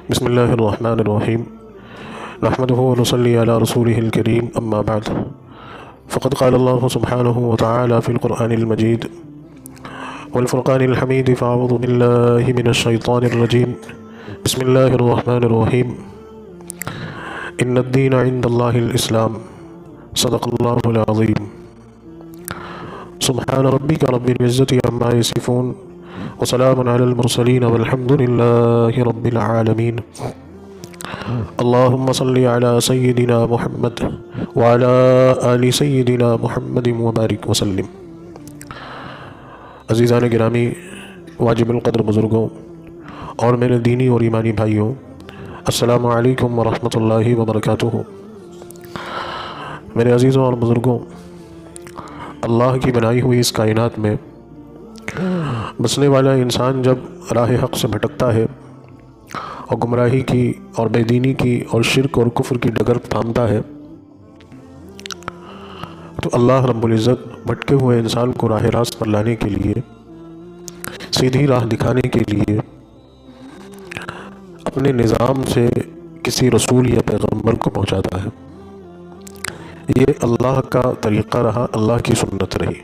بسم الله الرحمن الرحيم نحمده ونصلي على رسوله الكريم أما بعد فقد قال الله سبحانه وتعالى في القرآن المجيد والفرقان الحميد فأعوذ بالله من الشيطان الرجيم بسم الله الرحمن الرحيم إن الدين عند الله الإسلام صدق الله العظيم سبحان ربك رب العزة عما يصفون وسلام على المرسلين والحمد لله رب العالمين اللهم صل على سيدنا محمد وعلى آل سيدنا محمد وبارك وسلم. عزیزان گرامی، واجب القدر بزرگوں اور میرے دینی اور ایمانی بھائیوں، السلام علیکم ورحمۃ اللہ وبرکاتہ. میرے عزیزوں اور بزرگوں، اللہ کی بنائی ہوئی اس کائنات میں بسنے والا انسان جب راہ حق سے بھٹکتا ہے اور گمراہی کی اور بے دینی کی اور شرک اور کفر کی ڈگر تھامتا ہے تو اللہ رب العزت بھٹکے ہوئے انسان کو راہ راست پر لانے کے لیے، سیدھی راہ دکھانے کے لیے اپنے نظام سے کسی رسول یا پیغمبر کو پہنچاتا ہے. یہ اللہ کا طریقہ رہا، اللہ کی سنت رہی.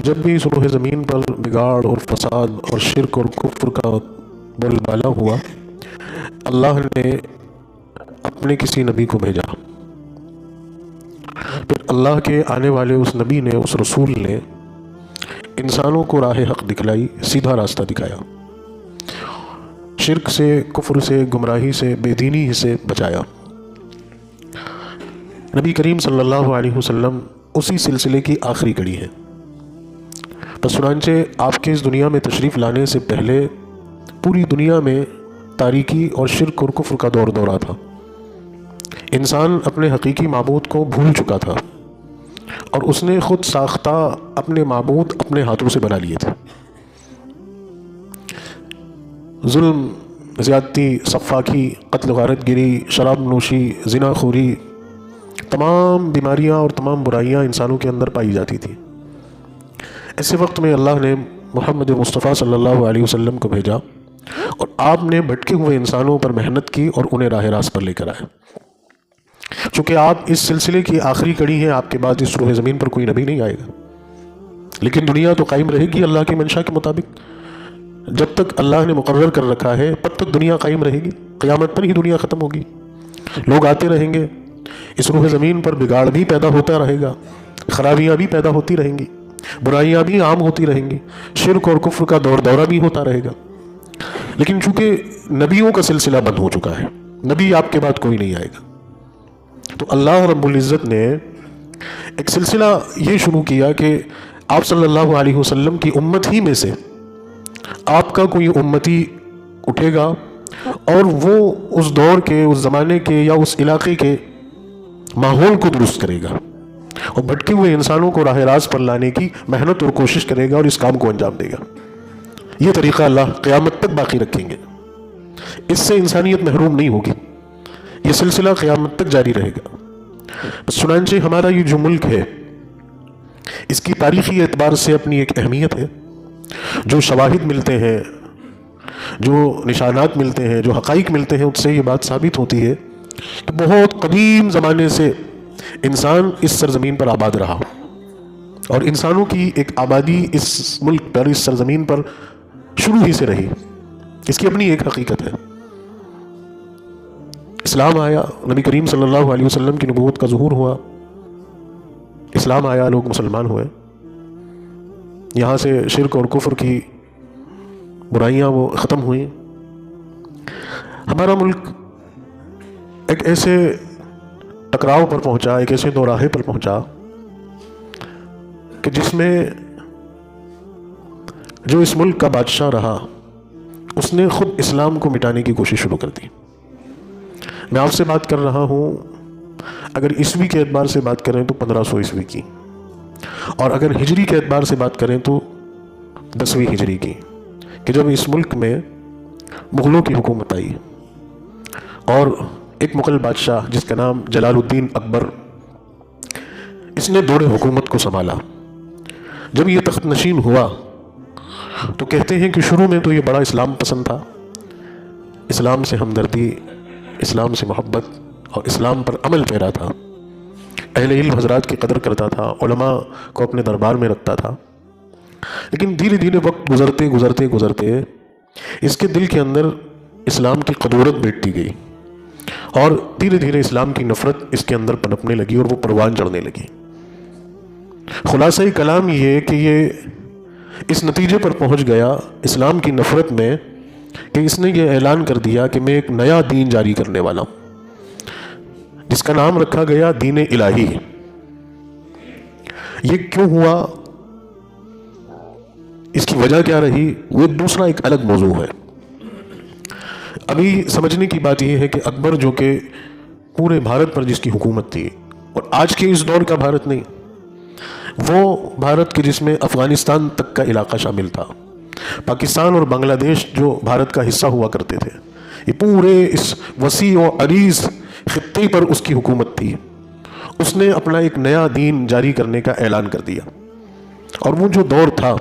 جب بھی سروح زمین پر بگاڑ اور فساد اور شرک اور کفر کا بول بالا ہوا، اللہ نے اپنے کسی نبی کو بھیجا. پھر اللہ کے آنے والے اس نبی نے، اس رسول نے انسانوں کو راہ حق دکھلائی، سیدھا راستہ دکھایا، شرک سے، کفر سے، گمراہی سے، بے دینی سے بچایا. نبی کریم صلی اللہ علیہ وسلم اسی سلسلے کی آخری کڑی ہے. بس چنانچہ آپ کے اس دنیا میں تشریف لانے سے پہلے پوری دنیا میں تاریکی اور شرک اور کفر کا دور دورہ تھا. انسان اپنے حقیقی معبود کو بھول چکا تھا اور اس نے خود ساختہ اپنے معبود اپنے ہاتھوں سے بنا لیے تھے. ظلم، زیادتی، سفاکی، قتل غارت گری، شراب نوشی، زنا خوری، تمام بیماریاں اور تمام برائیاں انسانوں کے اندر پائی جاتی تھیں. ایسے وقت میں اللہ نے محمد مصطفیٰ صلی اللہ علیہ وسلم کو بھیجا اور آپ نے بھٹکے ہوئے انسانوں پر محنت کی اور انہیں راہ راست پر لے کر آئے. چونکہ آپ اس سلسلے کی آخری کڑی ہیں، آپ کے بعد اس روح زمین پر کوئی نبی نہیں آئے گا، لیکن دنیا تو قائم رہے گی اللہ کی منشا کے مطابق. جب تک اللہ نے مقرر کر رکھا ہے تب تک دنیا قائم رہے گی. قیامت پر ہی دنیا ختم ہوگی. لوگ آتے رہیں گے، اس روح زمین پر بگاڑ بھی پیدا ہوتا رہے گا، خرابیاں بھی پیدا ہوتی رہیں گی، برائیاں بھی عام ہوتی رہیں گی، شرک اور کفر کا دور دورہ بھی ہوتا رہے گا. لیکن چونکہ نبیوں کا سلسلہ بند ہو چکا ہے، نبی آپ کے بعد کوئی نہیں آئے گا، تو اللہ رب العزت نے ایک سلسلہ یہ شروع کیا کہ آپ صلی اللہ علیہ وسلم کی امت ہی میں سے آپ کا کوئی امتی اٹھے گا اور وہ اس دور کے، اس زمانے کے یا اس علاقے کے ماحول کو درست کرے گا اور بھٹکے ہوئے انسانوں کو راہ راست پر لانے کی محنت اور کوشش کرے گا اور اس کام کو انجام دے گا. یہ طریقہ اللہ قیامت تک باقی رکھیں گے. اس سے انسانیت محروم نہیں ہوگی. یہ سلسلہ قیامت تک جاری رہے گا. بس چنانچہ ہمارا یہ جو ملک ہے، اس کی تاریخی اعتبار سے اپنی ایک اہمیت ہے. جو شواہد ملتے ہیں، جو نشانات ملتے ہیں، جو حقائق ملتے ہیں، اس سے یہ بات ثابت ہوتی ہے کہ بہت قدیم زمانے سے انسان اس سرزمین پر آباد رہا اور انسانوں کی ایک آبادی اس ملک پر، اس سرزمین پر شروع ہی سے رہی. اس کی اپنی ایک حقیقت ہے. اسلام آیا، نبی کریم صلی اللہ علیہ وسلم کی نبوت کا ظہور ہوا، اسلام آیا، لوگ مسلمان ہوئے. یہاں سے شرک اور کفر کی برائیاں وہ ختم ہوئیں. ہمارا ملک ایک ایسے ٹکراؤ پر پہنچا، ایک ایسے دوراہے پر پہنچا کہ جس میں جو اس ملک کا بادشاہ رہا اس نے خود اسلام کو مٹانے کی کوشش شروع کر دی. میں آپ سے بات کر رہا ہوں، اگر عیسوی کے اعتبار سے بات کریں تو 1500 عیسوی کی، اور اگر ہجری کے اعتبار سے بات کریں تو 10ویں ہجری کی، کہ جب اس ملک میں مغلوں کی حکومت آئی اور ایک مغل بادشاہ جس کا نام جلال الدین اکبر، اس نے دور حکومت کو سنبھالا. جب یہ تخت نشین ہوا تو کہتے ہیں کہ شروع میں تو یہ بڑا اسلام پسند تھا اسلام سے ہمدردی، اسلام سے محبت اور اسلام پر عمل پیرا تھا، اہل علم حضرات کی قدر کرتا تھا، علماء کو اپنے دربار میں رکھتا تھا، لیکن دھیرے دھیرے وقت گزرتے گزرتے گزرتے اس کے دل کے اندر اسلام کی قدورت بیٹھتی گئی، اور دھیرے دھیرے اسلام کی نفرت اس کے اندر پنپنے لگی اور وہ پروان چڑھنے لگی۔ خلاصہ کلام یہ کہ یہ اس نتیجے پر پہنچ گیا اسلام کی نفرت میں کہ اس نے یہ اعلان کر دیا کہ میں ایک نیا دین جاری کرنے والا ہوں، جس کا نام رکھا گیا دین الہی۔ یہ کیوں ہوا، اس کی وجہ کیا رہی، وہ دوسرا ایک الگ موضوع ہے۔ ابھی سمجھنے کی بات یہ ہے کہ اکبر جو کہ پورے بھارت پر جس کی حکومت تھی، اور آج کے اس دور کا بھارت نہیں، وہ بھارت کے جس میں افغانستان تک کا علاقہ شامل تھا، پاکستان اور بنگلہ دیش جو بھارت کا حصہ ہوا کرتے تھے، یہ پورے اس وسیع و عریض خطے پر اس کی حکومت تھی۔ اس نے اپنا ایک نیا دین جاری کرنے کا اعلان کر دیا، اور وہ جو دور تھا،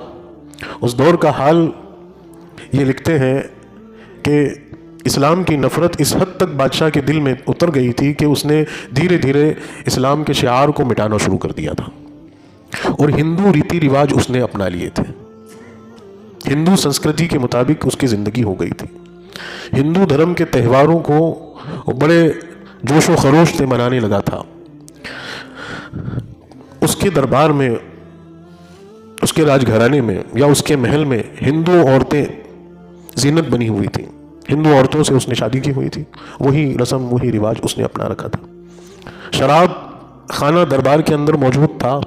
اس دور کا حال یہ لکھتے ہیں کہ اسلام کی نفرت اس حد تک بادشاہ کے دل میں اتر گئی تھی کہ اس نے دھیرے دھیرے اسلام کے شعار کو مٹانا شروع کر دیا تھا، اور ہندو ریتی رواج اس نے اپنا لیے تھے، ہندو سنسکرتی کے مطابق اس کی زندگی ہو گئی تھی، ہندو دھرم کے تہواروں کو بڑے جوش و خروش سے منانے لگا تھا۔ اس کے دربار میں، اس کے راج گھرانے میں یا اس کے محل میں ہندو عورتیں زینت بنی ہوئی تھیں، ہندو عورتوں سے اس نے شادی کی ہوئی تھی، وہی رسم وہی رواج اس نے اپنا رکھا تھا۔ شراب خانہ دربار کے اندر موجود تھا،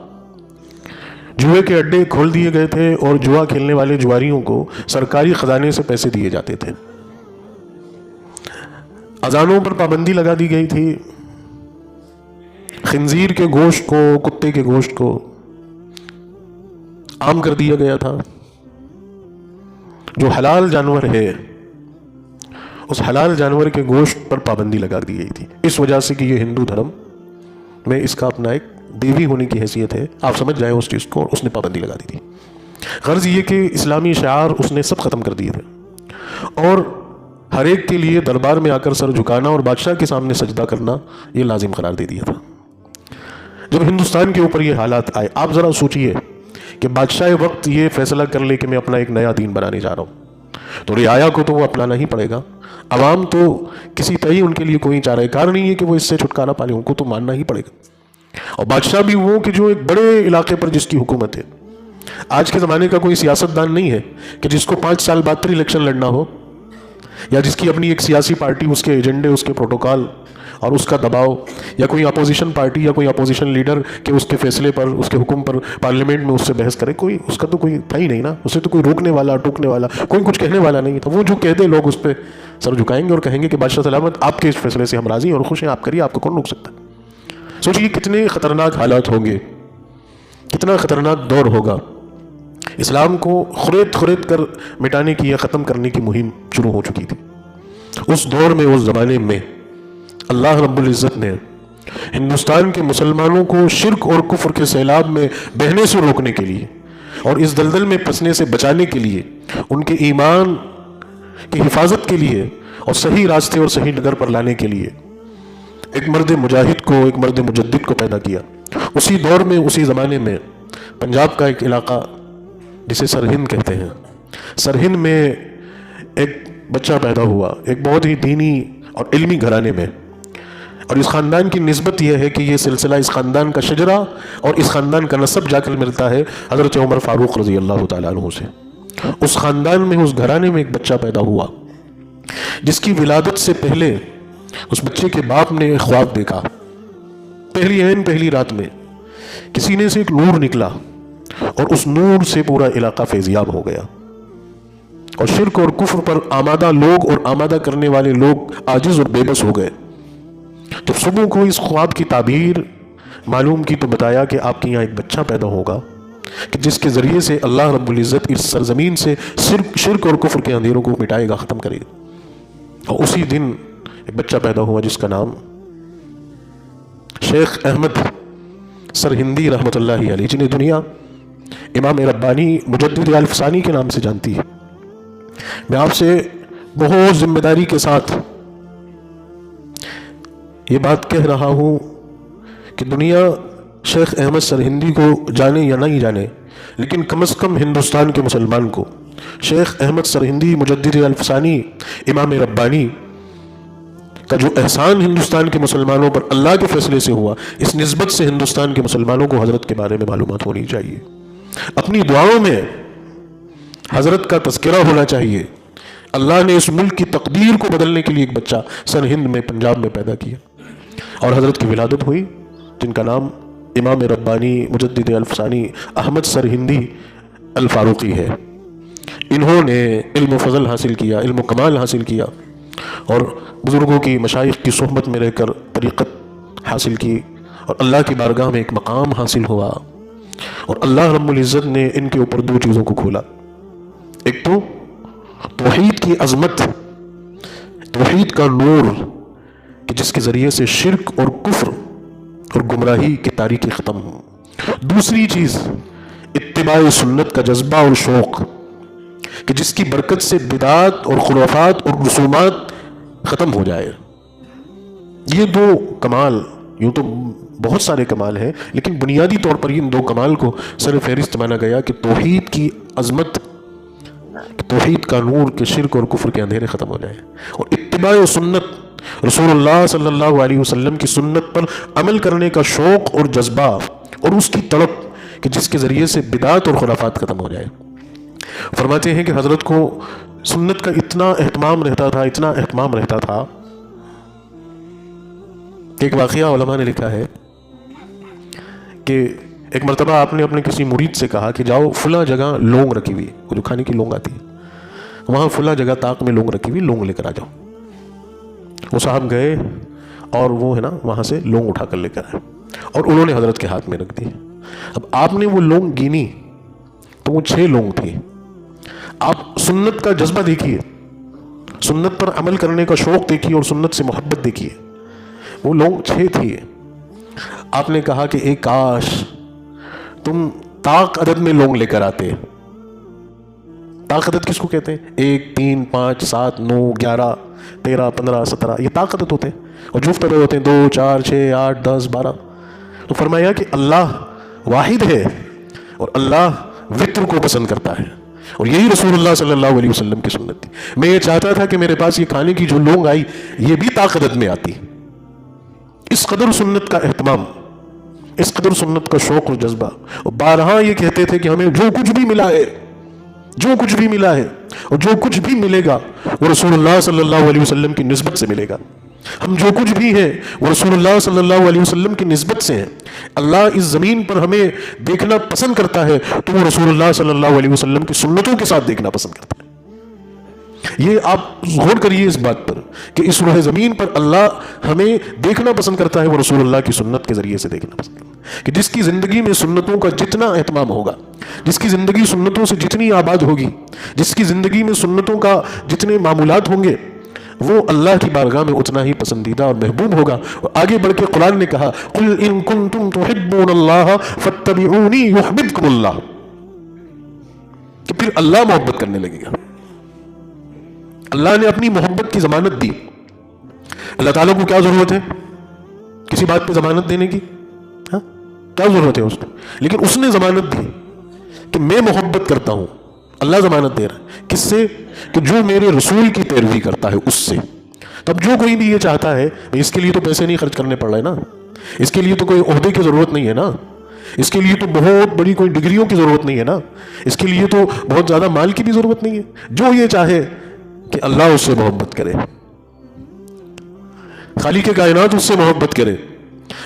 جوئے کے اڈے کھول دیے گئے تھے، اور جوا کھیلنے والے جواریوں کو سرکاری خزانے سے پیسے دیے جاتے تھے۔ اذانوں پر پابندی لگا دی گئی تھی، خنزیر کے گوشت کو، کتے کے گوشت کو عام کر دیا گیا تھا۔ جو حلال جانور ہے، اس حلال جانور کے گوشت پر پابندی لگا دی گئی تھی، اس وجہ سے کہ یہ ہندو دھرم میں اس کا اپنا ایک دیوی ہونے کی حیثیت ہے، آپ سمجھ جائیں اس چیز کو، اور اس نے پابندی لگا دی تھی۔ غرض یہ کہ اسلامی شعار اس نے سب ختم کر دیے تھے، اور ہر ایک کے لیے دربار میں آ کر سر جھکانا اور بادشاہ کے سامنے سجدہ کرنا یہ لازم قرار دے دیا تھا۔ جب ہندوستان کے اوپر یہ حالات آئے، آپ ذرا سوچئے کہ بادشاہ وقت یہ فیصلہ کر لے کہ میں اپنا ایک نیا دین بنانے جا رہا ہوں، تو رعایا کو تو وہ اپنانا ہی پڑے گا، عوام تو کسی طرح ان کے لیے کوئی چارہ کار نہیں ہے کہ وہ اس سے چھٹکارا پالے، ان کو تو ماننا ہی پڑے گا۔ اور بادشاہ بھی وہ کہ جو ایک بڑے علاقے پر جس کی حکومت ہے، آج کے زمانے کا کوئی سیاستدان نہیں ہے کہ جس کو 5 سال بعد پھر الیکشن لڑنا ہو، یا جس کی اپنی ایک سیاسی پارٹی، اس کے ایجنڈے، اس کے پروٹوکال اور اس کا دباؤ، یا کوئی اپوزیشن پارٹی یا کوئی اپوزیشن لیڈر کہ اس کے فیصلے پر، اس کے حکم پر پارلیمنٹ میں اس سے بحث کرے، کوئی اس کا تو کوئی تھا ہی نہیں نا، اسے تو کوئی روکنے والا، ٹوکنے والا، کوئی کچھ کہنے والا نہیں تھا۔ وہ جو کہہ دے لوگ اس پہ سر جھکائیں گے اور کہیں گے کہ بادشاہ سلامت، آپ کے اس فیصلے سے ہم راضی ہیں اور خوش ہیں، آپ کریے، آپ کو کون روک سکتا ہے۔ سوچیے کتنے خطرناک حالات ہوں گے، کتنا خطرناک دور ہوگا۔ اسلام کو خرید خرید کر مٹانے کی یا ختم کرنے کی مہم شروع ہو چکی تھی۔ اس دور میں، اس زمانے میں اللہ رب العزت نے ہندوستان کے مسلمانوں کو شرک اور کفر کے سیلاب میں بہنے سے روکنے کے لیے اور اس دلدل میں پھنسنے سے بچانے کے لیے، ان کے ایمان کی حفاظت کے لیے اور صحیح راستے اور صحیح ڈگر پر لانے کے لیے ایک مرد مجاہد کو، ایک مرد مجدد کو پیدا کیا۔ اسی دور میں، اسی زمانے میں پنجاب کا ایک علاقہ جسے سرہند کہتے ہیں، سرہند میں ایک بچہ پیدا ہوا، ایک بہت ہی دینی اور علمی گھرانے میں، اور اس خاندان کی نسبت یہ ہے کہ یہ سلسلہ، اس خاندان کا شجرہ اور اس خاندان کا نسب جا کر ملتا ہے حضرت عمر فاروق رضی اللہ تعالیٰ عنہ سے۔ اس خاندان میں، اس گھرانے میں ایک بچہ پیدا ہوا جس کی ولادت سے پہلے اس بچے کے باپ نے ایک خواب دیکھا۔ پہلی رات میں کسی نے سے ایک نور نکلا، اور اس نور سے پورا علاقہ فیضیاب ہو گیا، اور شرک اور کفر پر آمادہ لوگ اور آمادہ کرنے والے لوگ عاجز اور بے بس ہو گئے۔ جب صبح کو اس خواب کی تعبیر معلوم کی تو بتایا کہ آپ کے یہاں ایک بچہ پیدا ہوگا کہ جس کے ذریعے سے اللہ رب العزت اس سرزمین سے شرک اور کفر کے اندھیروں کو مٹائے گا، ختم کرے گا۔ اور اسی دن ایک بچہ پیدا ہوا جس کا نام شیخ احمد سرہندی رحمۃ اللہ علیہ، جنہیں دنیا امام ربانی مجدد الفسانی کے نام سے جانتی ہے۔ میں آپ سے بہت ذمہ داری کے ساتھ یہ بات کہہ رہا ہوں کہ دنیا شیخ احمد سرہندی کو جانے یا نہیں جانے، لیکن کم از کم ہندوستان کے مسلمان کو شیخ احمد سرہندی مجدد الفسانی امام ربانی کا جو احسان ہندوستان کے مسلمانوں پر اللہ کے فیصلے سے ہوا، اس نسبت سے ہندوستان کے مسلمانوں کو حضرت کے بارے میں معلومات ہونی چاہیے. اپنی دعاؤں میں حضرت کا تذکرہ ہونا چاہیے. اللہ نے اس ملک کی تقدیر کو بدلنے کے لیے ایک بچہ سرہند میں پنجاب میں پیدا کیا اور حضرت کی ولادت ہوئی، جن کا نام امام ربانی مجدد الفسانی احمد سرہندی الفاروقی ہے. انہوں نے علم و فضل حاصل کیا، علم و کمال حاصل کیا، اور بزرگوں کی مشائخ کی صحبت میں رہ کر طریقت حاصل کی، اور اللہ کی بارگاہ میں ایک مقام حاصل ہوا. اور اللہ رب العزت نے ان کے اوپر دو چیزوں کو کھولا. ایک تو توحید کی عظمت، توحید کا نور کہ جس کے ذریعے سے شرک اور کفر اور گمراہی کی تاریکی ختم ہو. دوسری چیز اتباع سنت کا جذبہ اور شوق کہ جس کی برکت سے بدعات اور خرافات اور رسومات ختم ہو جائے. یہ دو کمال، یوں تو بہت سارے کمال ہیں، لیکن بنیادی طور پر ان دو کمال کو سر فہرست مانا گیا کہ توحید کی عظمت، توحید کا نور کہ شرک اور کفر کے اندھیرے ختم ہو جائے، اور اتباع سنت رسول اللہ صلی اللہ علیہ وسلم کی سنت پر عمل کرنے کا شوق اور جذبہ اور اس کی تڑپ کہ جس کے ذریعے سے بدعات اور خرافات ختم ہو جائے. فرماتے ہیں کہ حضرت کو سنت کا اتنا اہتمام رہتا تھا، اتنا اہتمام رہتا تھا کہ ایک واقعہ علماء نے لکھا ہے کہ ایک مرتبہ آپ نے اپنے کسی مرید سے کہا کہ جاؤ فلاں جگہ لونگ رکھی ہوئی، وہ جو کھانے کی لونگ آتی ہے، وہاں فلاں جگہ طاق میں لونگ رکھی ہوئی، لونگ لے کر آ جاؤ. وہ صاحب گئے اور وہ ہے نا وہاں سے لونگ اٹھا کر لے کر آئے اور انہوں نے حضرت کے ہاتھ میں رکھ دی. اب آپ نے وہ لونگ گینی تو وہ 6 لونگ تھی. آپ سنت کا جذبہ دیکھیے، سنت پر عمل کرنے کا شوق دیکھیے اور سنت سے محبت دیکھیے. وہ لونگ 6 تھی. آپ نے کہا کہ ایک کاش تم طاق عدد میں لونگ لے کر آتے. طاق عدد کس کو کہتے ہیں؟ 1 3 5 7 9 11 13 15 17 یہ طاق عدد ہوتے ہیں، اور جفت عدد ہوتے ہیں 2 4 6 8 10 12. تو فرمایا کہ اللہ واحد ہے اور اللہ وطر کو پسند کرتا ہے، اور یہی رسول اللہ صلی اللہ علیہ وسلم کی سنت تھی. میں یہ چاہتا تھا کہ میرے پاس یہ کھانے کی جو لونگ آئی یہ بھی طاق عدد میں آتی. اس قدر سنت کا اہتمام، اس قدر سنت کا شوق اور جذبہ. اور بارہا یہ کہتے تھے کہ ہمیں جو کچھ بھی ملا ہے، جو کچھ بھی ملا ہے اور جو کچھ بھی ملے گا وہ رسول اللہ صلی اللہ علیہ وسلم کی نسبت سے ملے گا. ہم جو کچھ بھی ہیں وہ رسول اللہ صلی اللہ علیہ وسلم کی نسبت سے ہیں. اللہ اس زمین پر ہمیں دیکھنا پسند کرتا ہے تو وہ رسول اللہ صلی اللہ علیہ وسلم کی سنتوں کے ساتھ دیکھنا پسند کرتا ہے. یہ آپ غور کریے اس بات پر کہ اس روح زمین پر اللہ ہمیں دیکھنا پسند کرتا ہے، وہ رسول اللہ کی سنت کے ذریعے سے دیکھنا پسند کرتا ہے. کہ جس کی زندگی میں سنتوں کا جتنا اہتمام ہوگا، جس کی زندگی سنتوں سے جتنی آباد ہوگی، جس کی زندگی میں سنتوں کا جتنے معمولات ہوں گے، وہ اللہ کی بارگاہ میں اتنا ہی پسندیدہ اور محبوب ہوگا. اور آگے بڑھ کے قرآن نے کہا قُلْ إِن كُنْتُمْ تُحِبُّونَ اللَّهَ فَاتَّبِعُونِي يُحْبِبْكُمُ اللَّهُ، کہ پھر اللہ محبت کرنے لگے گا. اللہ نے اپنی محبت کی ضمانت دی. اللہ تعالیٰ کو کیا ضرورت ہے کسی بات پہ ضمانت دینے کی؟ ہاں کیا ضرورت ہے اس کو؟ لیکن اس نے ضمانت دی کہ میں محبت کرتا ہوں. اللہ ضمانت دے رہا ہے کس سے؟ کہ جو میرے رسول کی پیروی کرتا ہے اس سے. تب جو کوئی بھی یہ چاہتا ہے، اس کے لیے تو پیسے نہیں خرچ کرنے پڑ رہے نا، اس کے لیے تو کوئی عہدے کی ضرورت نہیں ہے نا، اس کے لیے تو بہت بڑی کوئی ڈگریوں کی ضرورت نہیں ہے نا، اس کے لیے تو بہت زیادہ مال کی بھی ضرورت نہیں ہے. جو یہ چاہے کہ اللہ اس سے محبت کرے، خالق کائنات اس سے محبت کرے،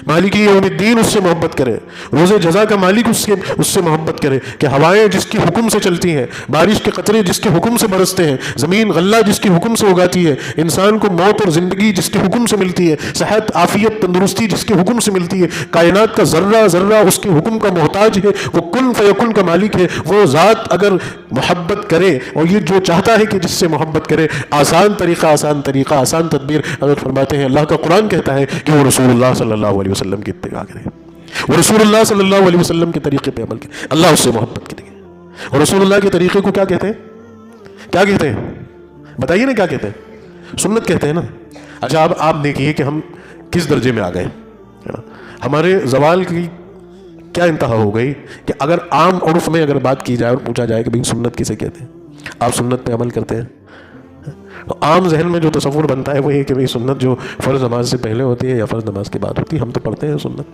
مالک یوم الدین اس سے محبت کرے، روز جزا کا مالک اس سے محبت کرے، کہ ہوائیں جس کے حکم سے چلتی ہیں، بارش کے قطرے جس کے حکم سے برستے ہیں، زمین غلہ جس کے حکم سے اگاتی ہے، انسان کو موت اور زندگی جس کے حکم سے ملتی ہے، صحت عافیت تندرستی جس کے حکم سے ملتی ہے، کائنات کا ذرہ ذرہ اس کے حکم کا محتاج ہے، وہ کن فیکن کا مالک ہے. وہ ذات اگر محبت کرے، اور یہ جو چاہتا ہے کہ جس سے محبت کرے، آسان طریقہ آسان تدبیر. حضرت فرماتے ہیں اللہ کا قرآن کہتا ہے کہ وہ رسول اللہ صلی اللہ علیہ وسلم کی اتباع کرے، وہ رسول اللہ صلی اللہ علیہ وسلم کے طریقے پہ عمل کرے. اللہ اس سے محبت کرے. اور رسول اللہ کے طریقے کو کیا کہتے ہیں؟ کیا کہتے ہیں؟ بتائیے نا کیا کہتے ہیں؟ سنت کہتے ہیں نا. اچھا اب آپ دیکھیے کہ ہم کس درجے میں آ گئے. ہمارے زوال کی کیا انتہا ہو گئی کہ اگر عام عرف میں اگر بات کی جائے اور پوچھا جائے کہ بھئی سنت کسے کہتے ہیں, آپ سنت پہ عمل کرتے ہیں؟ عام ذہن میں جو تصور بنتا ہے وہ یہ کہ بھئی سنت جو فرض نماز سے پہلے ہوتی ہے یا فرض نماز کے بعد ہوتی ہے, ہم تو پڑھتے ہیں سنت.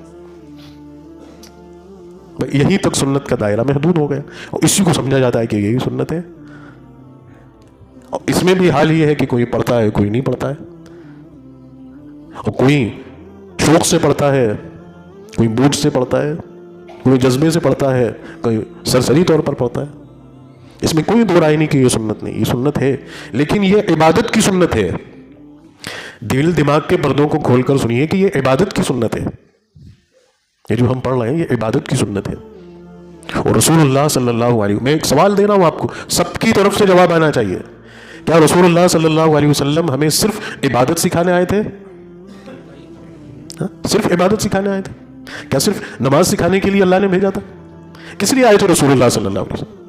یہیں تک سنت کا دائرہ محدود ہو گیا اور اسی کو سمجھا جاتا ہے کہ یہی سنت ہے. اور اس میں بھی حال یہ ہے کہ کوئی پڑھتا ہے کوئی نہیں پڑھتا ہے, اور کوئی شوق سے پڑھتا ہے, کوئی بوجھ سے پڑھتا ہے, کوئی جذبے سے پڑھتا ہے, کوئی سرسری طور پر پڑھتا ہے. اس میں کوئی دو رائے نہیں کہ یہ سنت نہیں, یہ سنت ہے لیکن یہ عبادت کی سنت ہے. دل دماغ کے پردوں کو کھول کر سنیے کہ یہ عبادت کی سنت ہے. یہ جو ہم پڑھ رہے ہیں یہ عبادت کی سنت ہے. اور رسول اللہ صلی اللہ علیہ وسلم, میں ایک سوال دے رہا ہوں آپ کو, سب کی طرف سے جواب آنا چاہیے. کیا رسول اللہ صلی اللہ علیہ وسلم ہمیں صرف عبادت سکھانے آئے تھے؟ صرف عبادت سکھانے آئے تھے؟ کیا صرف نماز سکھانے کے لیے اللہ نے بھیجا تھا؟ کس لیے آئے تھے رسول اللہ صلی اللہ علیہ وسلم؟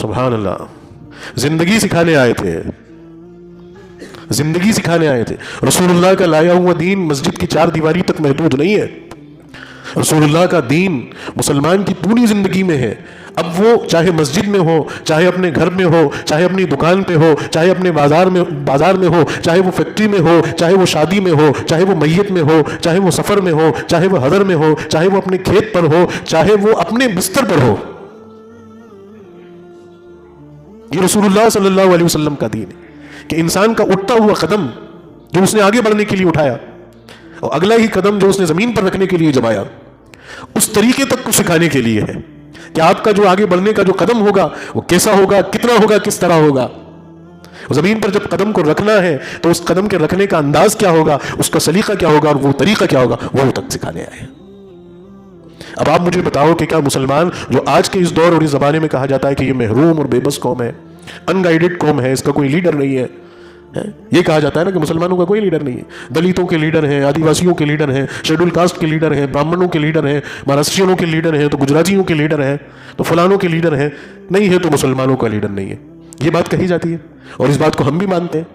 سبحان اللہ, زندگی سکھانے آئے تھے, زندگی سکھانے آئے تھے. رسول اللہ کا لایا ہوا دین مسجد کی چار دیواری تک محدود نہیں ہے. رسول اللہ کا دین مسلمان کی پوری زندگی میں ہے. اب وہ چاہے مسجد میں ہو, چاہے اپنے گھر میں ہو, چاہے اپنی دکان پہ ہو, چاہے اپنے بازار میں ہو, چاہے وہ فیکٹری میں ہو, چاہے وہ شادی میں ہو, چاہے وہ میت میں ہو, چاہے وہ سفر میں ہو, چاہے وہ حضر میں ہو, چاہے وہ اپنے کھیت پر ہو, چاہے وہ اپنے بستر پر ہو. یہ رسول اللہ صلی اللہ علیہ وسلم کا دین ہے کہ انسان کا اٹھتا ہوا قدم جو اس نے آگے بڑھنے کے لیے اٹھایا اور اگلا ہی قدم جو اس نے زمین پر رکھنے کے لیے جمایا, اس طریقے تک کو سکھانے کے لیے ہے کہ آپ کا جو آگے بڑھنے کا جو قدم ہوگا وہ کیسا ہوگا, کتنا ہوگا, کس طرح ہوگا. زمین پر جب قدم کو رکھنا ہے تو اس قدم کے رکھنے کا انداز کیا ہوگا, اس کا سلیقہ کیا ہوگا اور وہ طریقہ کیا ہوگا, وہ تک سکھانے آئے. اب آپ مجھے بتاؤ کہ کیا مسلمان جو آج کے اس دور اور اس زمانے میں کہا جاتا ہے کہ یہ محروم اور بے بس قوم ہے, ان گائیڈڈ قوم ہے, اس کا کوئی لیڈر نہیں ہے, یہ کہا جاتا ہے نا کہ مسلمانوں کا کوئی لیڈر نہیں ہے, دلتوں کے لیڈر ہیں, آدیواسیوں کے لیڈر ہیں, شیڈول کاسٹ کے لیڈر ہیں, برہمنوں کے لیڈر ہیں, مہاراشٹرینوں کے لیڈر ہیں, تو گجراتیوں کے لیڈر ہیں, تو فلانوں کے لیڈر ہیں, نہیں ہے تو مسلمانوں کا لیڈر نہیں ہے. یہ بات کہی جاتی ہے اور اس بات کو ہم بھی مانتے ہیں.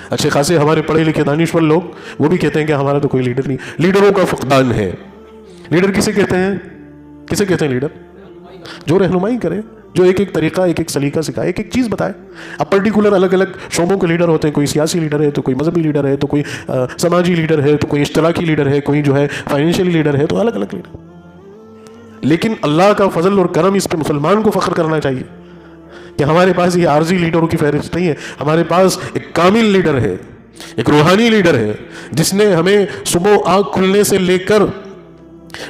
اچھے خاصے ہمارے پڑھے لکھے دانشور لوگ وہ بھی کہتے ہیں کہ ہمارا تو کوئی لیڈر نہیں. لیڈروں کا فقدان ہے. لیڈر کسے کہتے ہیں؟ کسے کہتے ہیں لیڈر؟ جو رہنمائی کرے, جو ایک ایک طریقہ, ایک ایک سلیقہ سکھائے, ایک ایک چیز بتائے. اب پرٹیکولر الگ الگ شعبوں کے لیڈر ہوتے ہیں, کوئی سیاسی لیڈر ہے, تو کوئی مذہبی لیڈر ہے, تو کوئی سماجی لیڈر ہے, تو کوئی اشتراکی لیڈر ہے, کوئی جو ہے فائنینشیلی لیڈر ہے, تو الگ الگ لیڈر. لیکن اللہ کا فضل اور کرم اس پہ مسلمان کو فخر کرنا چاہیے کہ ہمارے پاس یہ عارضی لیڈروں کی فہرست نہیں ہے. ہمارے پاس ایک کامل لیڈر ہے, ایک روحانی لیڈر ہے, جس نے ہمیں صبح آنکھ کھلنے سے لے کر,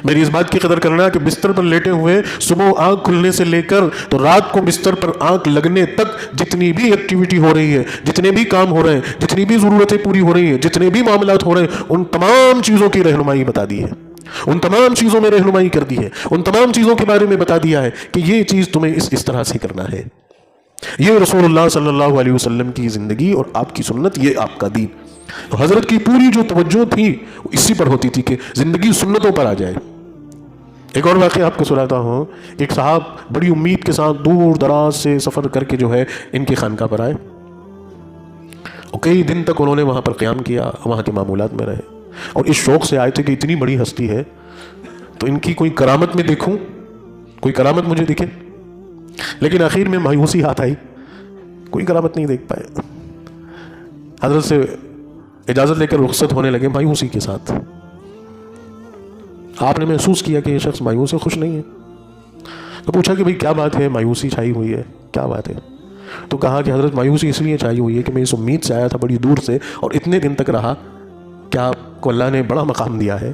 میری اس بات کی قدر کرنا کہ بستر پر لیٹے ہوئے صبح آنکھ کھلنے سے لے کر تو رات کو بستر پر آنکھ لگنے تک جتنی بھی ایکٹیویٹی ہو رہی ہے, جتنے بھی کام ہو رہے ہیں, جتنی بھی ضرورتیں پوری ہو رہی ہیں, جتنے بھی معاملات ہو رہے ہیں, ان تمام چیزوں کی رہنمائی بتا دی ہے, ان تمام چیزوں میں رہنمائی کر دی ہے, ان تمام چیزوں کے بارے میں بتا دیا ہے کہ یہ چیز تمہیں اس طرح سے کرنا ہے. یہ رسول اللہ صلی اللہ علیہ وسلم کی زندگی اور آپ کی سنت, یہ آپ کا دین. حضرت کی پوری جو توجہ تھی اسی پر ہوتی تھی کہ زندگی سنتوں پر آ جائے. ایک اور واقعہ آپ کو سناتا ہوں. ایک صاحب بڑی امید کے ساتھ دور دراز سے سفر کر کے جو ہے ان کی خانقاہ پر آئے اور کئی دن تک انہوں نے وہاں پر قیام کیا, وہاں کے معمولات میں رہے اور اس شوق سے آئے تھے کہ اتنی بڑی ہستی ہے تو ان کی کوئی کرامت میں دیکھوں, کوئی کرامت مجھے دکھے. لیکن آخر میں مایوسی ہاتھ آئی, کوئی کرامت نہیں دیکھ پائے. حضرت سے اجازت لے کر رخصت ہونے لگے مایوسی کے ساتھ. آپ نے محسوس کیا کہ یہ شخص مایوس ہے, خوش نہیں ہے, تو پوچھا کہ بھئی کیا بات ہے, مایوسی چھائی ہوئی ہے, کیا بات ہے؟ تو کہا کہ حضرت مایوسی اس لیے چھائی ہوئی ہے کہ میں اس امید سے آیا تھا بڑی دور سے اور اتنے دن تک رہا کہ آپ کو اللہ نے بڑا مقام دیا ہے,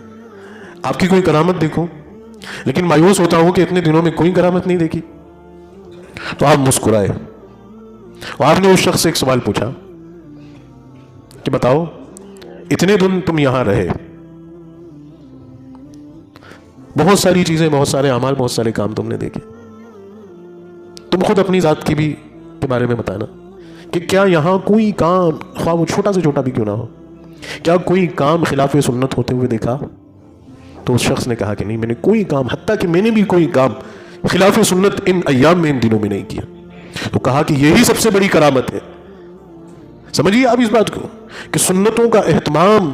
آپ کی کوئی کرامت دیکھوں, لیکن مایوس ہوتا ہوں کہ اتنے دنوں میں کوئی کرامت نہیں دیکھی. تو آپ مسکرائے اور آپ نے اس شخص سے ایک سوال پوچھا کہ بتاؤ اتنے دن تم یہاں رہے, بہت ساری چیزیں, بہت سارے اعمال, بہت سارے کام تم نے دیکھے, تم خود اپنی ذات کی بھی کے بارے میں بتانا کہ کیا یہاں کوئی کام, خواہ وہ چھوٹا سے چھوٹا بھی کیوں نہ ہو, کیا کوئی کام خلاف سنت ہوتے ہوئے دیکھا؟ تو اس شخص نے کہا کہ نہیں, میں نے کوئی کام, حتیٰ کہ میں نے بھی کوئی کام خلاف سنت ان ایام میں، ان دنوں میں نہیں کیا. تو کہا کہ یہی سب سے بڑی کرامت ہے. سمجھیے آپ اس بات کو کہ سنتوں کا اہتمام،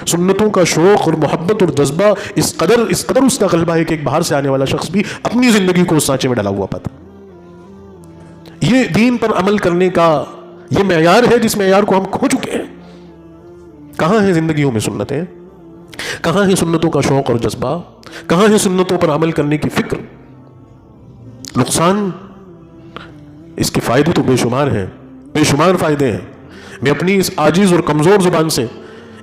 سنتوں کا شوق اور محبت اور جذبہ اس قدر اس کا غلبہ ہے کہ ایک باہر سے آنے والا شخص بھی اپنی زندگی کو اس سانچے میں ڈالا ہوا پاتا. یہ دین پر عمل کرنے کا یہ معیار ہے جس معیار کو ہم کھو چکے ہیں. کہاں ہیں زندگیوں میں سنتیں؟ کہاں ہے سنتوں کا شوق اور جذبہ؟ کہاں ہے سنتوں پر عمل کرنے کی فکر؟ نقصان اس کے فائدے تو بے شمار ہیں، بے شمار فائدے ہیں. میں اپنی اس عاجز اور کمزور زبان سے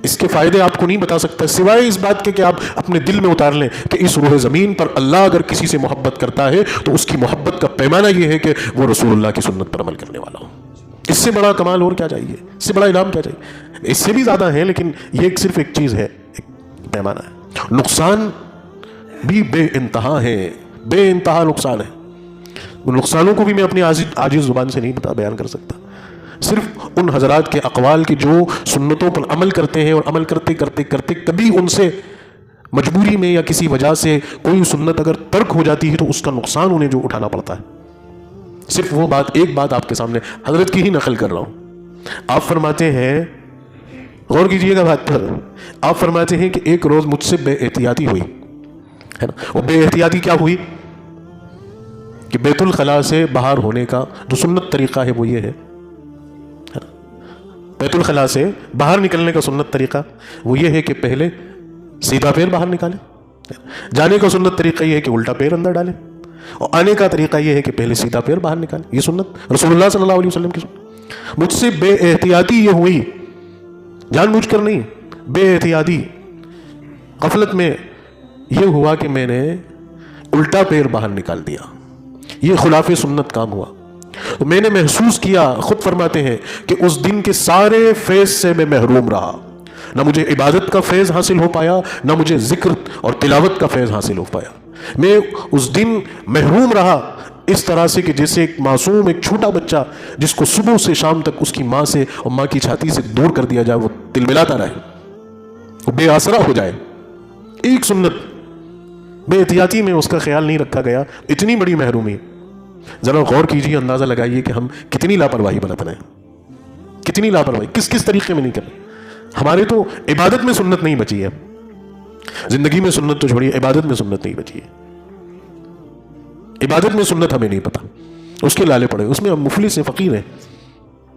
اس کے فائدے آپ کو نہیں بتا سکتا، سوائے اس بات کے کہ آپ اپنے دل میں اتار لیں کہ اس روح زمین پر اللہ اگر کسی سے محبت کرتا ہے تو اس کی محبت کا پیمانہ یہ ہے کہ وہ رسول اللہ کی سنت پر عمل کرنے والا ہو. اس سے بڑا کمال اور کیا چاہیے؟ اس سے بڑا انعام کیا چاہیے؟ اس سے بھی زیادہ ہے، لیکن یہ صرف ایک چیز ہے، ایک پیمانہ ہے. نقصان بھی بے انتہا ہے، بے انتہا نقصان ہے. نقصانوں کو بھی میں اپنی عاجز زبان سے نہیں بیان کر سکتا. صرف ان حضرات کے اقوال کی جو سنتوں پر عمل کرتے ہیں اور عمل کرتے کرتے کرتے کبھی ان سے مجبوری میں یا کسی وجہ سے کوئی سنت اگر ترک ہو جاتی ہے تو اس کا نقصان انہیں جو اٹھانا پڑتا ہے. صرف وہ بات، ایک بات آپ کے سامنے حضرت کی ہی نقل کر رہا ہوں. آپ فرماتے ہیں، غور کیجئے گا بات پر، آپ فرماتے ہیں کہ ایک روز مجھ سے بے احتیاطی ہوئی ہے نا. وہ بے احتیاطی کیا ہوئی کہ بیت الخلاء سے باہر ہونے کا جو سنت طریقہ ہے وہ یہ ہے. بیت الخلاء سے باہر نکلنے کا سنت طریقہ وہ یہ ہے کہ پہلے سیدھا پیر باہر نکالیں. جانے کا سنت طریقہ یہ ہے کہ الٹا پیر اندر ڈالیں، اور آنے کا طریقہ یہ ہے کہ پہلے سیدھا پیر باہر نکالیں. یہ سنت رسول اللہ صلی اللہ علیہ وسلم کی سنت. مجھ سے بے احتیاطی یہ ہوئی، جان بوجھ کر نہیں، بے احتیاطی غفلت میں یہ ہوا کہ میں نے الٹا پیر باہر نکال دیا. یہ خلاف سنت کام ہوا. میں نے محسوس کیا، خود فرماتے ہیں کہ اس دن کے سارے فیض سے میں محروم رہا. نہ مجھے عبادت کا فیض حاصل ہو پایا، نہ مجھے ذکر اور تلاوت کا فیض حاصل ہو پایا. میں اس دن محروم رہا اس طرح سے کہ جیسے ایک معصوم، ایک چھوٹا بچہ جس کو صبح سے شام تک اس کی ماں سے اور ماں کی چھاتی سے دور کر دیا جائے، وہ تلملاتا رہے، وہ بے آسرا ہو جائے. ایک سنت بے احتیاطی میں اس کا خیال نہیں رکھا گیا، اتنی بڑی محرومی. ذرا غور کیجیے، اندازہ لگائیے کہ ہم کتنی لاپرواہی برت رہے ہیں، کتنی لاپرواہی کس طریقے میں نہیں کر رہے. ہمارے تو عبادت میں سنت نہیں بچی ہے، زندگی میں سنت تو چھوڑیے، عبادت میں سنت نہیں بچی ہے. عبادت میں سنت ہمیں نہیں پتا، اس کے لالے پڑے، اس میں ہم مفلس ہیں، فقیر ہیں،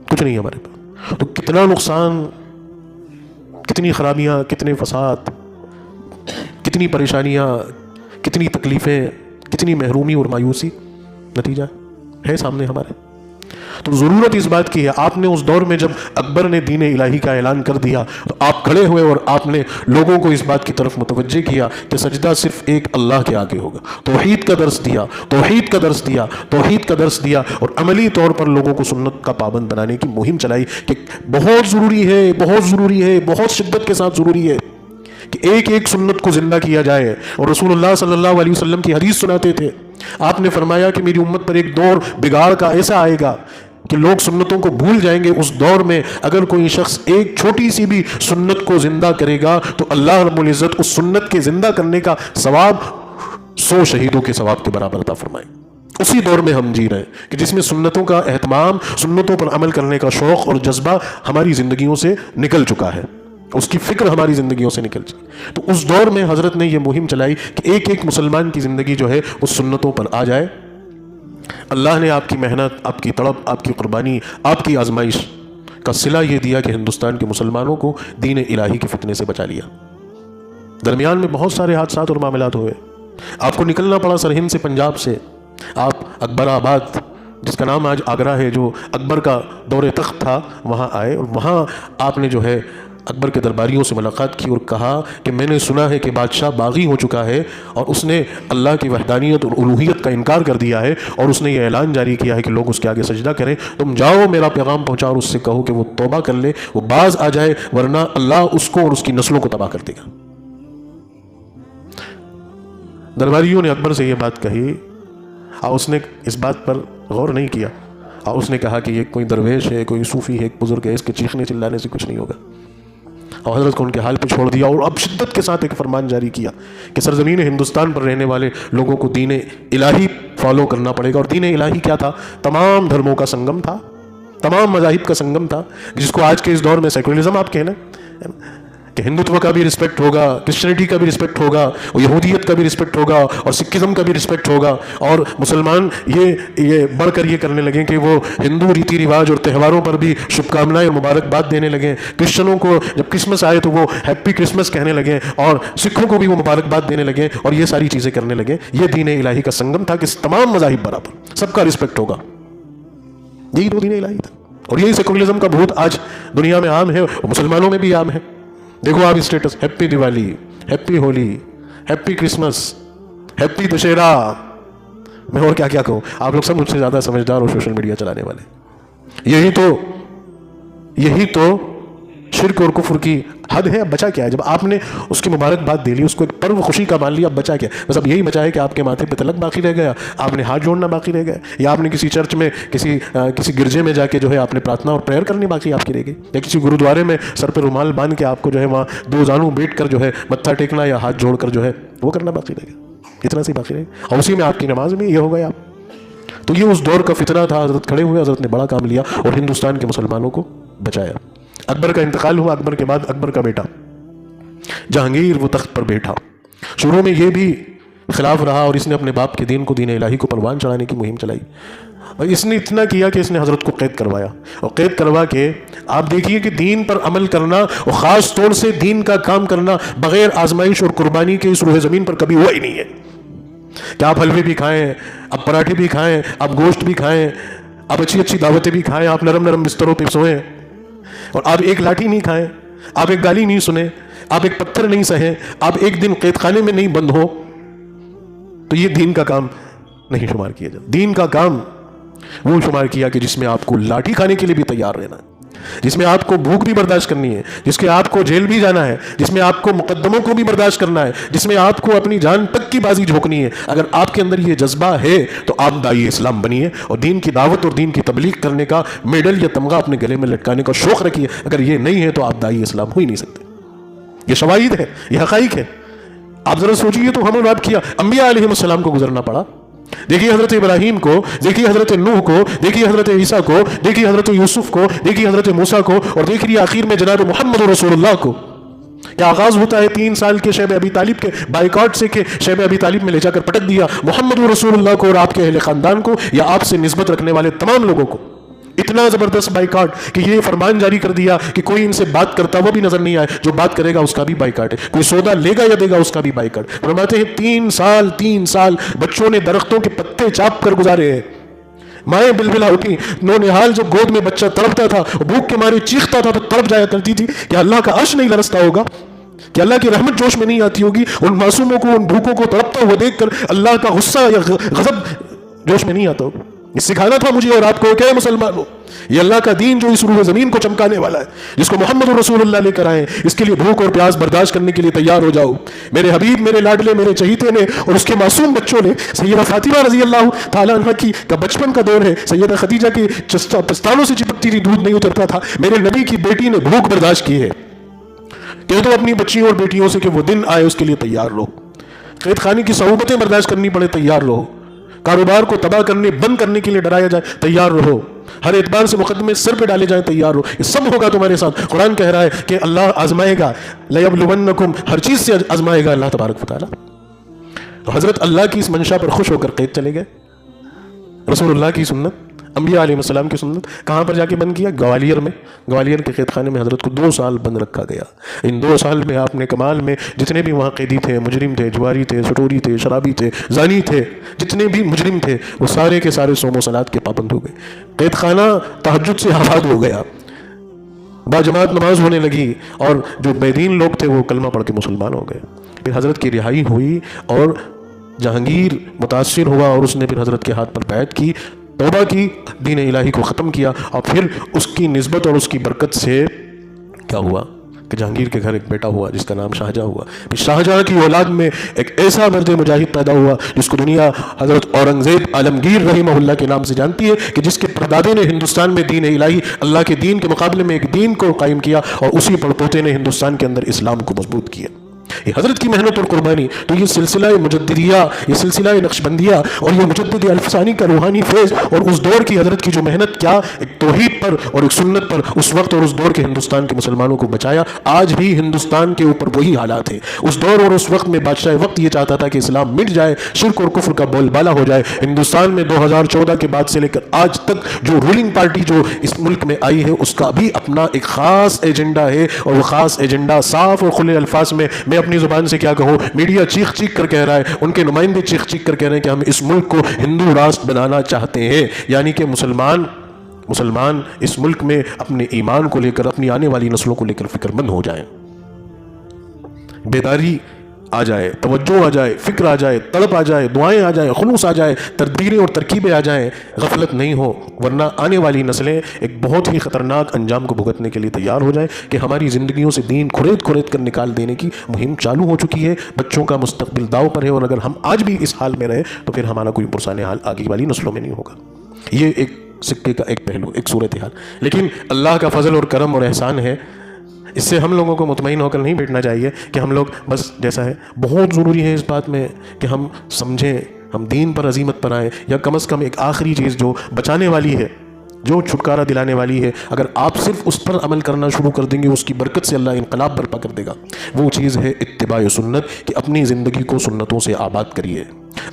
کچھ نہیں ہمارے پاس. تو کتنا نقصان، کتنی خرابیاں، کتنے فساد، کتنی پریشانیاں، کتنی تکلیفیں، کتنی محرومی اور مایوسی نتیجہ ہے سامنے ہمارے. تو ضرورت اس بات کی ہے. آپ نے اس دور میں جب اکبر نے دین الہی کا اعلان کر دیا تو آپ کھڑے ہوئے اور آپ نے لوگوں کو اس بات کی طرف متوجہ کیا کہ سجدہ صرف ایک اللہ کے آگے ہوگا. توحید کا درس دیا، توحید کا درس دیا، توحید کا درس دیا، اور عملی طور پر لوگوں کو سنت کا پابند بنانے کی مہم چلائی کہ بہت ضروری ہے، بہت ضروری ہے، بہت شدت کے ساتھ ضروری ہے کہ ایک ایک سنت کو زندہ کیا جائے. اور رسول اللہ صلی اللہ علیہ وسلم کی حدیث سناتے تھے. آپ نے فرمایا کہ میری امت پر ایک دور بگاڑ کا ایسا آئے گا کہ لوگ سنتوں کو بھول جائیں گے. اس دور میں اگر کوئی شخص ایک چھوٹی سی بھی سنت کو زندہ کرے گا تو اللہ رب العزت اس سنت کے زندہ کرنے کا ثواب 100 شہیدوں کے ثواب کے برابر عطا فرمائے. اسی دور میں ہم جی رہے ہیں کہ جس میں سنتوں کا اہتمام، سنتوں پر عمل کرنے کا شوق اور جذبہ ہماری زندگیوں سے نکل چکا ہے، اس کی فکر ہماری زندگیوں سے نکل چکی. تو اس دور میں حضرت نے یہ مہم چلائی کہ ایک ایک مسلمان کی زندگی جو ہے اس سنتوں پر آ جائے. اللہ نے آپ کی محنت، آپ کی تڑپ، آپ کی قربانی، آپ کی آزمائش کا صلہ یہ دیا کہ ہندوستان کے مسلمانوں کو دین الہی کے فتنے سے بچا لیا. درمیان میں بہت سارے حادثات اور معاملات ہوئے. آپ کو نکلنا پڑا سرہند سے، پنجاب سے. آپ اکبر آباد، جس کا نام آج آگرہ ہے، جو اکبر کا دور تخت تھا، وہاں آئے. اور وہاں آپ نے جو ہے اکبر کے درباریوں سے ملاقات کی اور کہا کہ میں نے سنا ہے کہ بادشاہ باغی ہو چکا ہے اور اس نے اللہ کی وحدانیت اور الوہیت کا انکار کر دیا ہے، اور اس نے یہ اعلان جاری کیا ہے کہ لوگ اس کے آگے سجدہ کریں. تم جاؤ، میرا پیغام پہنچاؤ اور اس سے کہو کہ وہ توبہ کر لے، وہ باز آ جائے، ورنہ اللہ اس کو اور اس کی نسلوں کو تباہ کر دے گا. درباریوں نے اکبر سے یہ بات کہی اور اس نے اس بات پر غور نہیں کیا، اور اس نے کہا کہ یہ کوئی درویش ہے، کوئی صوفی ہے، ایک بزرگ ہے، اس کے چیخنے چلانے سے کچھ نہیں ہوگا. اور حضرت کو ان کے حال پہ چھوڑ دیا اور اب شدت کے ساتھ ایک فرمان جاری کیا کہ سرزمین ہندوستان پر رہنے والے لوگوں کو دین الہی فالو کرنا پڑے گا. اور دین الہی کیا تھا؟ تمام دھرموں کا سنگم تھا، تمام مذاہب کا سنگم تھا، جس کو آج کے اس دور میں سیکولرزم آپ کہنا کہ ہندوتو کا بھی رسپیکٹ ہوگا، کرسچینٹی کا بھی رسپیکٹ ہوگا، اور یہودیت کا بھی رسپیکٹ ہوگا، اور سکھزم کا بھی رسپیکٹ ہوگا. اور مسلمان یہ بڑھ کر یہ کرنے لگیں کہ وہ ہندو ریتی رواج اور تہواروں پر بھی شبھ کامنائیں اور مبارکباد دینے لگیں. کرسچنوں کو جب کرسمس آئے تو وہ ہیپی کرسمس کہنے لگیں، اور سکھوں کو بھی وہ مبارکباد دینے لگیں، اور یہ ساری چیزیں کرنے لگیں. یہ دین الہی کا سنگم تھا کہ تمام مذاہب برابر، سب کا رسپیکٹ ہوگا. یہی تو دین الہی تھا. اور یہی سیکولرزم کا بھوت آج دنیا میں عام ہے، اور مسلمانوں میں بھی عام ہے. دیکھو آپ status, happy Diwali, happy Holi, happy Christmas, happy Dussehra. میں اور کیا کیا کہوں، آپ لوگ سب مجھ سے زیادہ سمجھدار اور سوشل میڈیا چلانے والے. یہی تو شرک اور کفر کی حد ہے. اب بچا کیا ہے؟ جب آپ نے اس کی مبارکباد دے لی، اس کو ایک پرو خوشی کا مان لیا، اب بچا کیا؟ بس اب یہی بچا ہے کہ آپ کے ماتھے پہ تلک باقی رہ گیا، آپ نے ہاتھ جوڑنا باقی رہ گیا، یا آپ نے کسی چرچ میں کسی گرجے میں جا کے جو ہے آپ نے پرارتھنا اور پریئر کرنی باقی آپ کی رہ گئی، یا کسی گرودوارے میں سر پہ رومال باندھ کے آپ کو جو ہے وہاں دو زانوں بیٹھ کر جو ہے متھا ٹیکنا یا ہاتھ جوڑ کر جو ہے وہ کرنا باقی رہ گیا. اتنا سی باقی رہ گیا، اور اسی میں آپ کی نماز میں یہ ہو گیا. تو یہ اس دور کا فتنہ تھا. حضرت کھڑے ہوئے، حضرت نے بڑا کام لیا اور ہندوستان کے مسلمانوں کو بچایا. اکبر کا انتقال ہوا. اکبر کے بعد اکبر کا بیٹا جہانگیر وہ تخت پر بیٹھا. شروع میں یہ بھی خلاف رہا، اور اس نے اپنے باپ کے دین کو، دین الہی کو پروان چڑھانے کی مہم چلائی. اور اس نے اتنا کیا کہ اس نے حضرت کو قید کروایا، اور قید کروا کے آپ دیکھیے کہ دین پر عمل کرنا، اور خاص طور سے دین کا کام کرنا بغیر آزمائش اور قربانی کے اس روح زمین پر کبھی ہوا ہی نہیں ہے. کہ آپ حلوے بھی کھائیں، آپ پراٹھے بھی کھائیں، آپ گوشت بھی کھائیں، آپ اچھی اچھی دعوتیں بھی کھائیں، آپ نرم نرم بستروں پہ سوئیں، اور آپ ایک لاٹھی نہیں کھائیں، آپ ایک گالی نہیں سنیں، آپ ایک پتھر نہیں سہیں، آپ ایک دن قید خانے میں نہیں بند ہو، تو یہ دین کا کام نہیں شمار کیا جاتا. دین کا کام وہ شمار کیا کہ جس میں آپ کو لاٹھی کھانے کے لیے بھی تیار رہنا ہے، جس میں آپ کو بھوک بھی برداشت کرنی ہے، جس کے آپ کو جیل بھی جانا ہے، جس میں آپ کو مقدموں کو بھی برداشت کرنا ہے، جس میں آپ کو اپنی جان تک کی بازی جھونکنی ہے. اگر آپ کے اندر یہ جذبہ ہے تو آپ داعی اسلام بنیے، اور دین کی دعوت اور دین کی تبلیغ کرنے کا میڈل یا تمغہ اپنے گلے میں لٹکانے کا شوق رکھیے. اگر یہ نہیں ہے تو آپ داعی اسلام ہو ہی نہیں سکتے. یہ شواہد ہے، یہ حقائق ہے. آپ ذرا سوچیے تو ہم اور آپ کیا انبیاء علیہ السلام کو گزرنا پڑا. دیکھیے حضرت ابراہیم کو، دیکھیے حضرت نوح کو، دیکھیے حضرت عیسیٰ کو، دیکھیے حضرت یوسف کو، دیکھیے حضرت موسیٰ کو، اور دیکھیے آخر میں جناب محمد رسول اللہ کو. کیا آغاز ہوتا ہے 3 سال کے شیب ابی طالب کے بائیکاٹ سے کہ شیب ابی طالب میں لے جا کر پٹک دیا محمد رسول اللہ کو اور آپ کے اہل خاندان کو، یا آپ سے نسبت رکھنے والے تمام لوگوں کو. اتنا زبردست بائیکاٹ کہ یہ فرمان جاری کر دیا کہ کوئی ان سے بات کرتا وہ بھی نظر نہیں آئے، جو بات کرے گا اس کا بھی بائیکاٹ ہے، کوئی سودا لے گا یا دے گا اس کا بھی بائیکاٹ. فرماتے ہیں 3 سال بچوں نے درختوں کے پتے چاپ کر گزارے ہیں. مائیں بلبلا اٹھی، نونہال جب گود میں بچہ تڑپتا تھا، بھوک کے مارے چیختا تھا تو تڑپ جایا کرتی تھی کہ اللہ کا عرش نہیں لرزتا ہوگا، کہ اللہ کی رحمت جوش میں نہیں آتی ہوگی. ان معصوموں کو، ان بھوکوں کو تڑپتا ہوا دیکھ کر اللہ کا غصہ یا غضب جوش میں نہیں آتا ہوگا. یہ سکھانا تھا مجھے اور آپ کو کہ مسلمانوں، یہ اللہ کا دین جو اس روح زمین کو چمکانے والا ہے، جس کو محمد رسول اللہ لے کر آئے، اس کے لیے بھوک اور پیاس برداشت کرنے کے لیے تیار ہو جاؤ. میرے حبیب، میرے لاڈلے، میرے چہیتے نے اور اس کے معصوم بچوں نے، سیدہ فاطمہ رضی اللہ تعالیٰ عنہ کی کا بچپن کا دور ہے، سیدہ خدیجہ کے پستانوں سے چپکتی تھی، دودھ نہیں اترتا تھا. میرے نبی کی بیٹی نے بھوک برداشت کی ہے. کہہ دو اپنی بچیوں اور بیٹیوں سے کہ وہ دن آئے اس کے لیے تیار رہو. قید خانے کی صعوبتیں برداشت کرنی پڑے، تیار رہو. کاروبار کو تباہ کرنے، بند کرنے کے لیے ڈرایا جائے، تیار رہو. ہر اعتبار سے مقدمے سر پہ ڈالے جائیں، تیار رہو. یہ سب ہوگا تمہارے ساتھ. قرآن کہہ رہا ہے کہ اللہ آزمائے گا، لَيَبْلُوَنَّكُمْ، ہر چیز سے آزمائے گا اللہ تبارک و تعالیٰ. تو حضرت اللہ کی اس منشا پر خوش ہو کر قید چلے گئے. رسول اللہ کی سنت، انبیاء علیہ السلام کی سنت کہاں پر جا کے بند کیا؟ گوالیئر میں. گوالیئر کے قید خانے میں حضرت کو 2 سال بند رکھا گیا. ان 2 سال میں آپ نے کمال میں جتنے بھی وہاں قیدی تھے، مجرم تھے، جواری تھے، سٹوری تھے، شرابی تھے، زانی تھے، جتنے بھی مجرم تھے، وہ سارے کے سارے صوم و صلات کے پابند ہو گئے. قید خانہ تہجد سے آباد ہو گیا، باجماعت نماز ہونے لگی، اور جو بے دین لوگ تھے وہ کلمہ پڑھ کے مسلمان ہو گئے. پھر حضرت کی رہائی ہوئی اور جہانگیر متاثر ہوا، اور اس نے پھر حضرت کے ہاتھ پر بیعت کی، توبہ کی، دین الہی کو ختم کیا. اور پھر اس کی نسبت اور اس کی برکت سے کیا ہوا کہ جہانگیر کے گھر ایک بیٹا ہوا جس کا نام شاہجہاں ہوا. پھر شاہجہاں کی اولاد میں ایک ایسا مرد مجاہد پیدا ہوا جس کو دنیا حضرت اورنگزیب عالمگیر رحمہ اللہ کے نام سے جانتی ہے، کہ جس کے پردادے نے ہندوستان میں دین الہی، اللہ کے دین کے مقابلے میں ایک دین کو قائم کیا، اور اسی پڑپوتے نے ہندوستان کے اندر اسلام کو مضبوط کیا. یہ حضرت کی محنت اور قربانی. تو یہ سلسلہ مجددیہ، یہ سلسلہ نقشبندیہ اور یہ مجدد الفسانی کا روحانی فیض اور اس دور کی حضرت کی جو محنت کیا ایک توحید پر اور ایک سنت پر اس وقت اور اس دور کے ہندوستان کے مسلمانوں کو بچایا. آج بھی ہندوستان کے اوپر وہی حالات ہیں. اس دور اور اس وقت میں بادشاہ وقت یہ چاہتا تھا کہ اسلام مٹ جائے، شرک اور کفر کا بول بالا ہو جائے. ہندوستان میں 2014 کے بعد سے لے کر آج تک جو رولنگ پارٹی جو اس ملک میں آئی ہے اس کا بھی اپنا ایک خاص ایجنڈا ہے، اور وہ خاص ایجنڈا صاف اور کھلے الفاظ میں اپنی زبان سے کیا کہوں، میڈیا چیخ چیخ کر کہہ رہا ہے، ان کے نمائندے چیخ چیخ کر کہہ رہے ہیں کہ ہم اس ملک کو ہندو راستر بنانا چاہتے ہیں. یعنی کہ مسلمان اس ملک میں اپنے ایمان کو لے کر، اپنی آنے والی نسلوں کو لے کر فکر مند ہو جائیں، بیداری آ جائے، توجہ آ جائے، فکر آ جائے، تڑپ آ جائے، دعائیں آ جائیں، خلوص آ جائے، تدبیریں اور ترکیبیں آ جائیں، غفلت نہیں ہو، ورنہ آنے والی نسلیں ایک بہت ہی خطرناک انجام کو بھگتنے کے لیے تیار ہو جائیں کہ ہماری زندگیوں سے دین کھرید کر نکال دینے کی مہم چالو ہو چکی ہے. بچوں کا مستقبل داؤ پر ہے، اور اگر ہم آج بھی اس حال میں رہے تو پھر ہمارا کوئی پرسان حال آگے والی نسلوں میں نہیں ہوگا. یہ ایک سکے کا ایک پہلو، ایک صورتحال. لیکن اللہ کا فضل اور کرم اور احسان ہے، اس سے ہم لوگوں کو مطمئن ہو کر نہیں بیٹھنا چاہیے کہ ہم لوگ بس جیسا ہے. بہت ضروری ہے اس بات میں کہ ہم سمجھیں، ہم دین پر عزیمت پر آئیں، یا کم از کم ایک آخری چیز جو بچانے والی ہے، جو چھٹکارا دلانے والی ہے، اگر آپ صرف اس پر عمل کرنا شروع کر دیں گے اس کی برکت سے اللہ انقلاب برپا کر دے گا. وہ چیز ہے اتباع سنت، کہ اپنی زندگی کو سنتوں سے آباد کریے،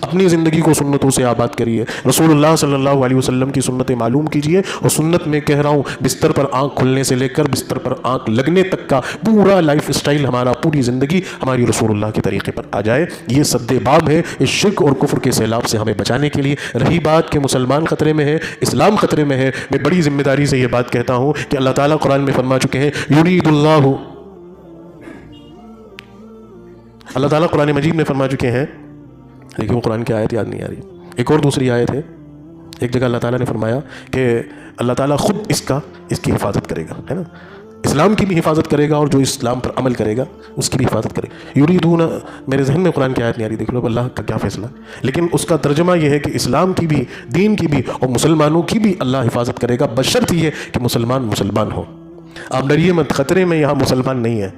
اپنی زندگی کو سنتوں سے آباد کریے. رسول اللہ صلی اللہ علیہ وسلم کی سنتیں معلوم کیجئے، اور سنت میں کہہ رہا ہوں بستر پر آنکھ کھلنے سے لے کر بستر پر آنکھ لگنے تک کا پورا لائف سٹائل، ہمارا پوری زندگی ہماری رسول اللہ کے طریقے پر آ جائے. یہ سد باب ہے اس شرک اور کفر کے سیلاب سے ہمیں بچانے کے لیے. رہی بات کہ مسلمان خطرے میں ہے، اسلام خطرے میں ہے، میں بڑی ذمہ داری سے یہ بات کہتا ہوں کہ اللہ تعالیٰ قرآن میں فرما چکے ہیں، اللہ تعالیٰ قرآن مجید میں فرما چکے ہیں، لیکن وہ قرآن کی آیت یاد نہیں آ رہی. ایک اور دوسری آیت ہے، ایک جگہ اللہ تعالیٰ نے فرمایا کہ اللہ تعالیٰ خود اس کی حفاظت کرے گا، ہے نا، اسلام کی بھی حفاظت کرے گا، اور جو اسلام پر عمل کرے گا اس کی بھی حفاظت کرے گا. یریدون، میرے ذہن میں قرآن کی آیت نہیں آ رہی، دیکھ لو اللہ کا کیا فیصلہ، لیکن اس کا ترجمہ یہ ہے کہ اسلام کی بھی، دین کی بھی اور مسلمانوں کی بھی اللہ حفاظت کرے گا، بشرط یہ کہ مسلمان ہو. آپ ڈریے مت، خطرے میں یہاں مسلمان نہیں ہے،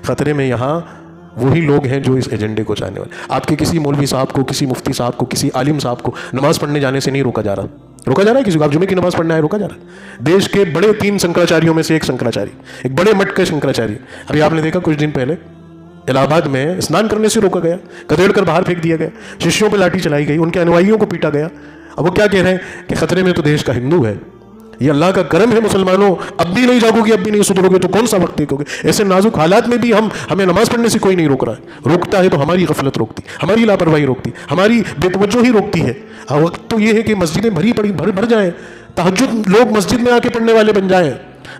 خطرے میں یہاں وہی لوگ ہیں جو اس ایجنڈے کو چاہنے والے. آپ کے کسی مولوی صاحب کو، کسی مفتی صاحب کو، کسی عالم صاحب کو نماز پڑھنے جانے سے نہیں روکا جا رہا. کسی کو آپ جمعے کی نماز پڑھنا ہے روکا جا رہا ہے. دیش کے بڑے 3 شنکراچاریوں میں سے ایک شنکراچاری، ایک بڑے مٹ کے شنکراچاری، ابھی آپ نے دیکھا کچھ دن پہلے الہ آباد میں اسنان کرنے سے روکا گیا، کدیڑ کر باہر پھینک دیا گیا، ششیوں پہ لاٹھی چلائی گئی، ان کے انوائیوں کو پیٹا گیا. اب وہ کیا کہہ رہے ہیں کہ خطرے میں تو دیش کا ہندو ہے. یہ اللہ کا کرم ہے مسلمانوں، اب بھی نہیں جاگو گے، اب بھی نہیں سدھرو گے تو کون سا وقت دیکھو گے. ایسے نازک حالات میں بھی ہمیں نماز پڑھنے سے کوئی نہیں روک رہا ہے. روکتا ہے تو ہماری غفلت روکتی، ہماری لاپرواہی روکتی، ہماری بے توجہی روکتی ہے. وقت تو یہ ہے کہ مسجدیں بھر جائیں، تہجد لوگ مسجد میں آ کے پڑھنے والے بن جائیں،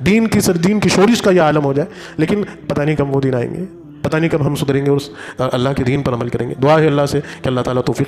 دین کی شورش کا یہ عالم ہو جائے. لیکن پتہ نہیں کب وہ دن آئیں گے، پتہ نہیں کب ہم سدھریں گے اور اللہ کے دین پر عمل کریں گے. دعا ہے اللہ سے کہ اللہ تعالیٰ توفیق